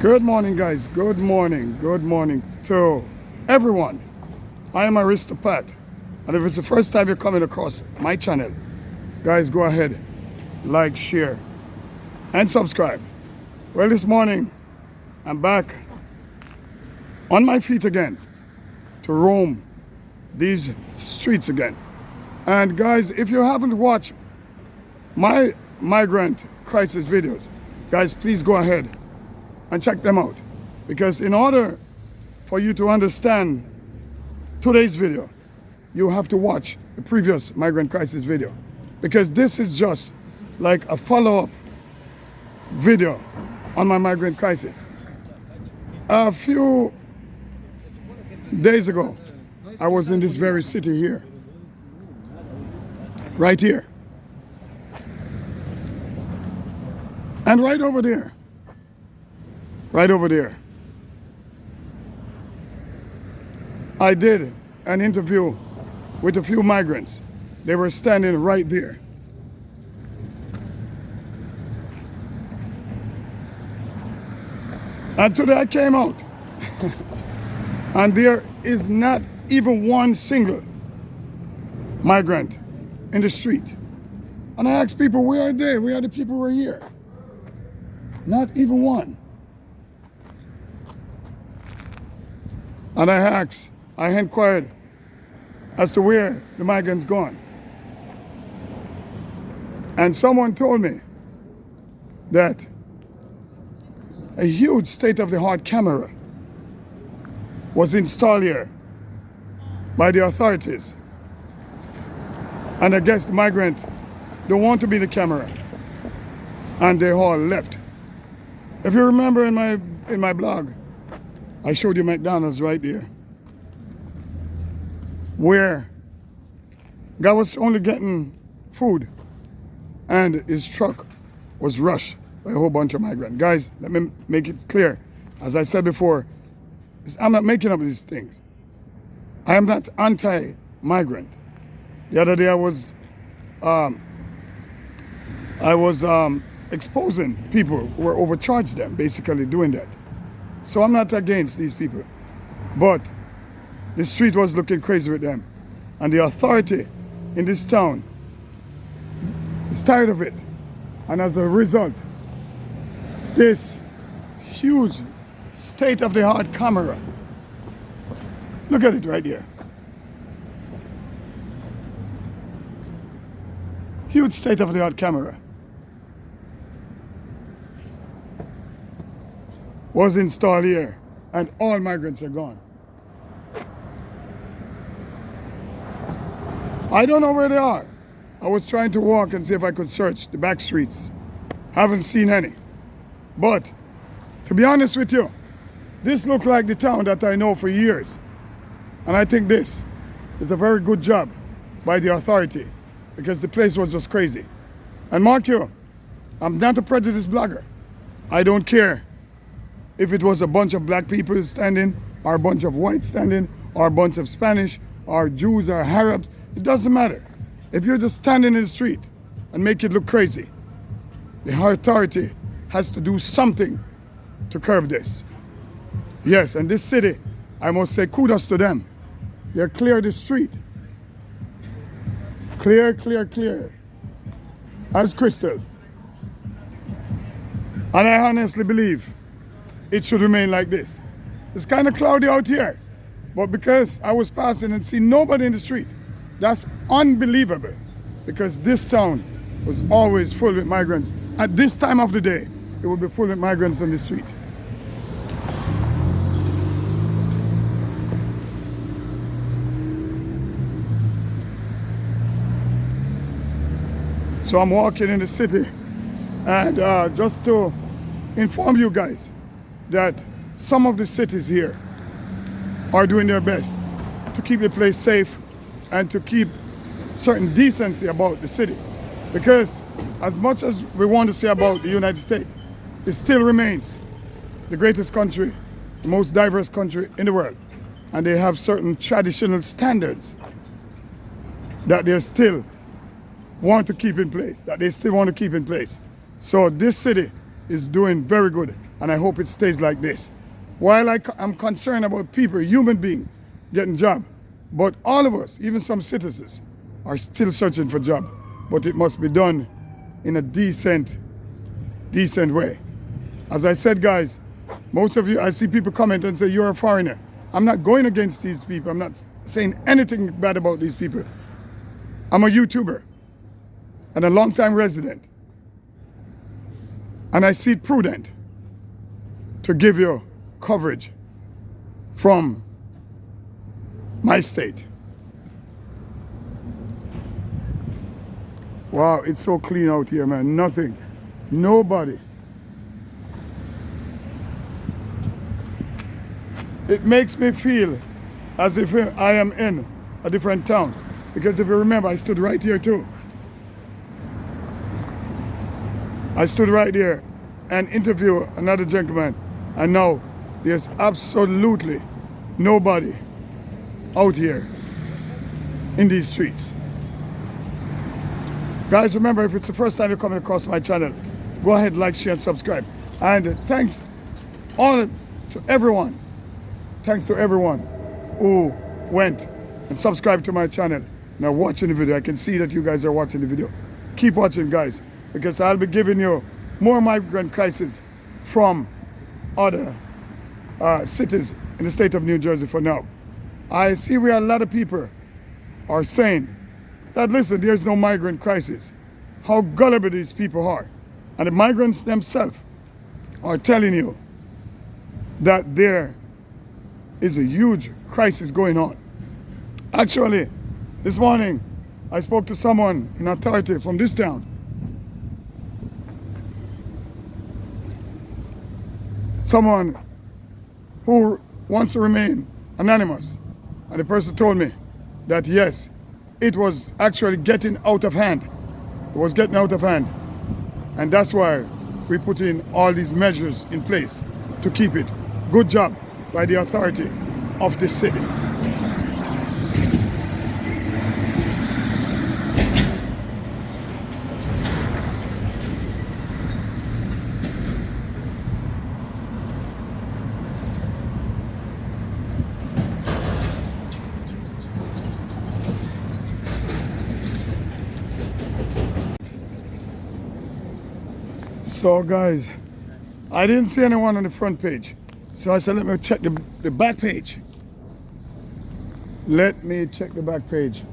Good morning, guys. Good morning. Good morning to everyone. I am Aristopat, and if it's the first time you're coming across my channel, guys, go ahead, like, share, and subscribe. Well, this morning, I'm back on my feet again to roam these streets again. And guys, if you haven't watched my migrant crisis videos, guys, please go ahead and check them out, because in order for you to understand today's video, you have to watch the previous migrant crisis video, because this is just like a follow-up video on my migrant crisis. A few days ago, I was in this very city here, right here, and right over there, I did an interview with a few migrants. They were standing right there. And today I came out and there is not even one single migrant in the street. And I asked people, where are they? Where are the people who are here? Not even one. And I inquired as to where the migrants gone. And someone told me that a huge state-of-the-art camera was installed here by the authorities. And I guess the migrant don't want to be the camera, and they all left. If you remember in my blog, I showed you McDonald's right there, where guy was only getting food and his truck was rushed by a whole bunch of migrants. Guys, let me make it clear. As I said before, I'm not making up these things. I am not anti-migrant. The other day I was exposing people who were overcharged them, basically doing that. So I'm not against these people, but the street was looking crazy with them. And the authority in this town is tired of it. And as a result, this huge state-of-the-art camera, look at it right here. Huge state-of-the-art camera was installed here, and all migrants are gone. I don't know where they are. I was trying to walk and see if I could search the back streets. Haven't seen any. But to be honest with you, this looks like the town that I know for years. And I think this is a very good job by the authority, because the place was just crazy. And mark you, I'm not a prejudiced blogger. I don't care if it was a bunch of black people standing, or a bunch of whites standing, or a bunch of Spanish, or Jews, or Arabs. It doesn't matter. If you're just standing in the street and make it look crazy, the authority has to do something to curb this. Yes, and this city, I must say kudos to them. They cleared the street. Clear, clear, clear. As crystal. And I honestly believe it should remain like this. It's kind of cloudy out here, but because I was passing and see nobody in the street, that's unbelievable, because this town was always full with migrants. At this time of the day, it would be full with migrants on the street. So I'm walking in the city, and just to inform you guys that some of the cities here are doing their best to keep the place safe and to keep certain decency about the city. Because as much as we want to say about the United States, it still remains the greatest country, the most diverse country in the world. And they have certain traditional standards that they still want to keep in place, So this city is doing very good, and I hope it stays like this. While I'm concerned about people, human beings, getting job, but all of us, even some citizens, are still searching for job. But it must be done in a decent way. As I said, guys, most of you, I see people comment and say, you're a foreigner. I'm not going against these people. I'm not saying anything bad about these people. I'm a YouTuber and a long-time resident. And I see it prudent to give you coverage from my state. Wow, it's so clean out here, man. Nothing, nobody. It makes me feel as if I am in a different town. Because if you remember, I stood right here too. I stood right here and interviewed another gentleman, and now there's absolutely nobody out here in these streets. Guys, remember, if it's the first time you're coming across my channel, go ahead, like, share, and subscribe. And thanks to everyone who went and subscribed to my channel. Now watching the video, I can see that you guys are watching the video. Keep watching, guys, because I'll be giving you more migrant crisis from other cities in the state of New Jersey for now. I see where a lot of people are saying that, listen, there's no migrant crisis. How gullible these people are. And the migrants themselves are telling you that there is a huge crisis going on. Actually, this morning, I spoke to someone in authority from this town. Someone who wants to remain anonymous. And the person told me that yes, it was actually getting out of hand. It was getting out of hand. And that's why we put in all these measures in place to keep it. Good job by the authority of this city. So guys, I didn't see anyone on the front page. So I said, let me check the back page. Let me check the back page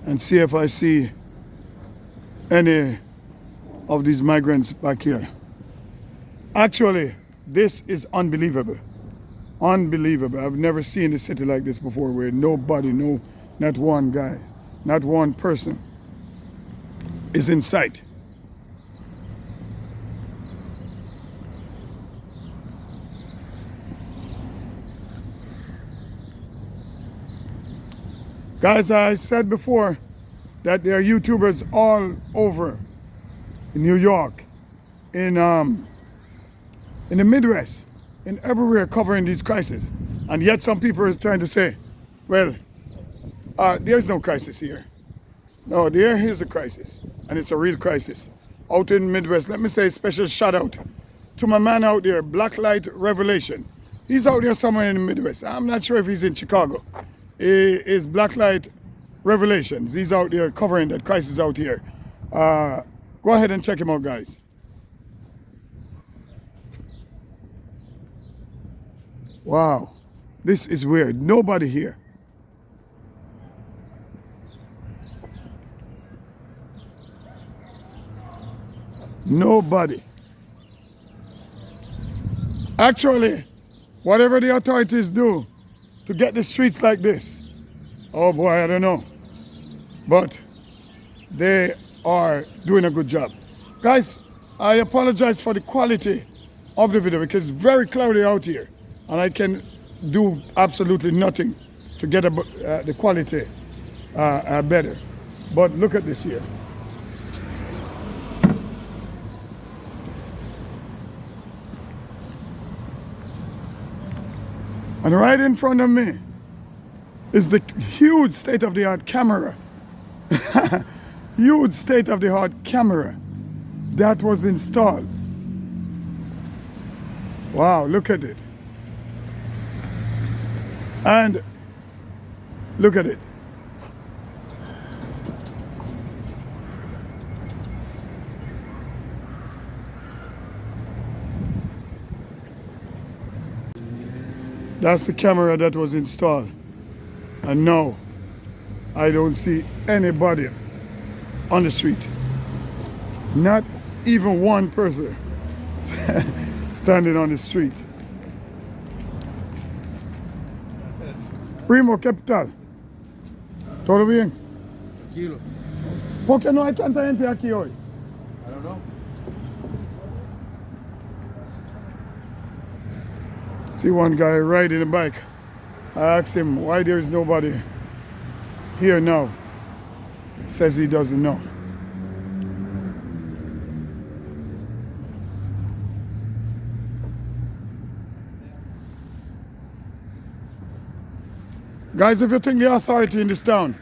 and see if I see any of these migrants back here. Actually, this is unbelievable. Unbelievable. I've never seen a city like this before where nobody, not one guy, not one person is in sight. Guys, I said before that there are YouTubers all over in New York, in the Midwest, in everywhere covering these crises. And yet some people are trying to say, well, there's no crisis here. No, there is a crisis, and it's a real crisis. Out in the Midwest, let me say a special shout out to my man out there, Blacklight Revelation. He's out there somewhere in the Midwest. I'm not sure if he's in Chicago. Is Blacklight Revelations. He's out there covering that crisis out here. Go ahead and check him out, guys. Wow, this is weird. Nobody here. Nobody. Actually, whatever the authorities do to get the streets like this, oh boy, I don't know. But they are doing a good job. Guys, I apologize for the quality of the video because it's very cloudy out here. And I can do absolutely nothing to get the quality better. But look at this here. And right in front of me is the huge state-of-the-art camera. Huge state-of-the-art camera that was installed Wow, look at it. And look at it. That's the camera that was installed. And now I don't see anybody on the street. Not even one person standing on the street. Primo, ¿qué tal? ¿Todo bien? Tranquilo. ¿Por qué no hay tanta gente aquí hoy? I don't know. See one guy riding a bike. I asked him why there is nobody here now. Says he doesn't know. Guys, if you think the authority in this town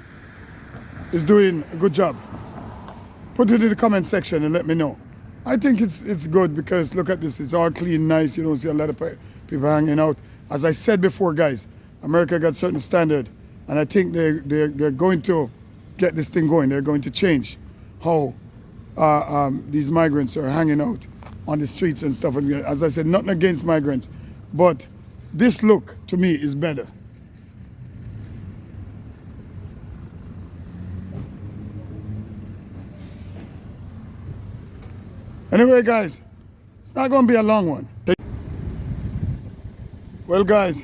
is doing a good job, put it in the comment section and let me know. I think it's good because look at this, it's all clean, nice. You don't see a lot of people hanging out. As I said before, guys, America got certain standard, and I think they're going to get this thing going. They're going to change how these migrants are hanging out on the streets and stuff. And as I said, nothing against migrants, but this look to me is better. Anyway, guys, it's not going to be a long one. Well, guys,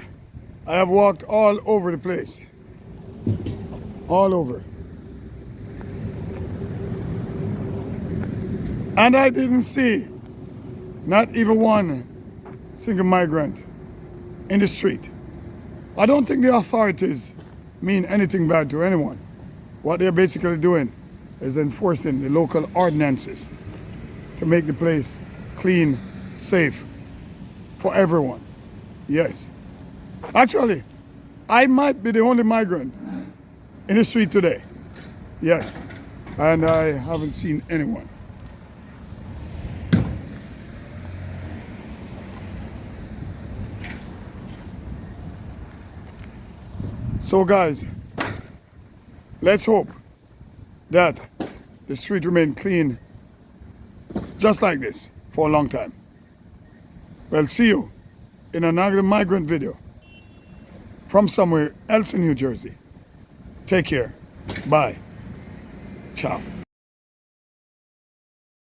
I have walked all over the place. All over. And I didn't see not even one single migrant in the street. I don't think the authorities mean anything bad to anyone. What they're basically doing is enforcing the local ordinances to make the place clean, safe for everyone. Yes. Actually, I might be the only migrant in the street today. Yes. And I haven't seen anyone. So guys, let's hope that the street remain clean just like this for a long time. Well, see you in another migrant video from somewhere else in New Jersey. Take care. Bye. Ciao.